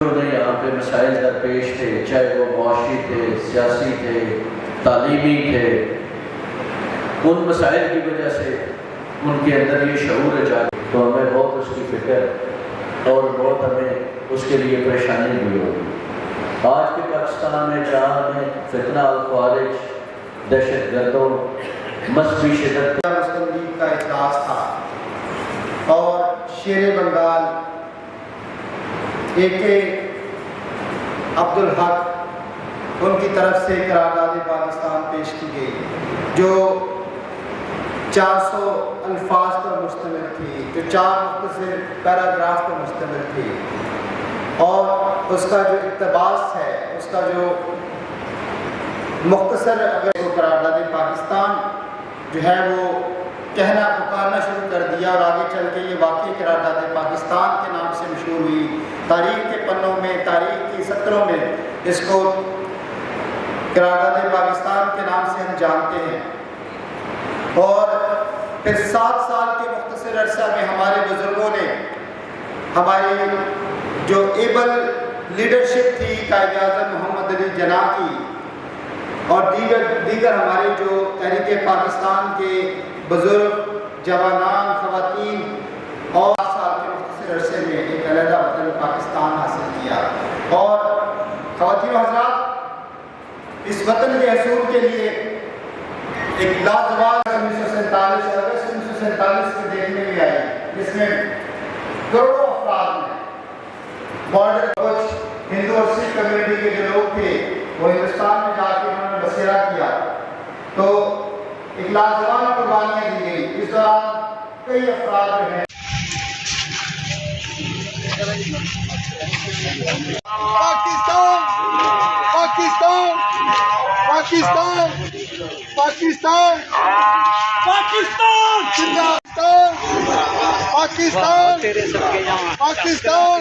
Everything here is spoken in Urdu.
یہاں پہ مسائل درپیش تھے، چاہے وہ معاشی تھے، سیاسی تھے، تعلیمی تھے. ان مسائل کی وجہ سے ان کے اندر یہ شعور جاگا تو ہمیں بہت اس کی فکر اور بہت ہمیں اس کے لیے پریشانی بھی ہوگی. آج کے پاکستان میں جہاں میں فتنہ الخوارج، دہشت گردوں، مذہبی شدت مسلم لیگ کا اجلاس تھا اور شیر بنگال AK عبدالحق ان کی طرف سے قرارداد پاکستان پیش کی گئی جو 400 الفاظ پر مشتمل تھی، جو 4 مختصر پیراگراف پر مشتمل تھی، اور اس کا جو اقتباس ہے، اس کا جو مختصر اگر وہ قرارداد پاکستان جو ہے وہ کہنا پکارنا شروع کر دیا اور آگے چل کے یہ واقعی قرارداد پاکستان کے نام سے مشہور ہوئی. تاریخ کے پنوں میں، تاریخ کی سطروں میں اس کو قرارداد پاکستان کے نام سے ہم جانتے ہیں. اور پھر 7 سال کے مختصر عرصہ میں ہمارے بزرگوں نے ہماری جو ایبل لیڈرشپ تھی قائد اعظم محمد علی جناح کی اور دیگر ہمارے جو تحریک پاکستان کے بزرگ جوانان، خواتین اور 7 سال کے مختصر عرصے میں ایک علیحدہ وطن پاکستان حاصل کیا. اور خواتین و حضرات، اس وطن کے حصول کے لیے ایک لازوال 1947 اگست 1947 کے دیکھنے میں آئی، جس میں کروڑوں افراد نے بارڈر کچھ ہندو اور سکھ کمیونٹی کے جو لوگ تھے وہ ہندوستان میں جا کے انہوں نے بسیرا کیا. تو ایک لازوال قربانیاں دی گئی. اس دوران کئی افراد جو ہیں پاکستان پاکستان پاکستان زندہ پاکستان پاکستان پاکستان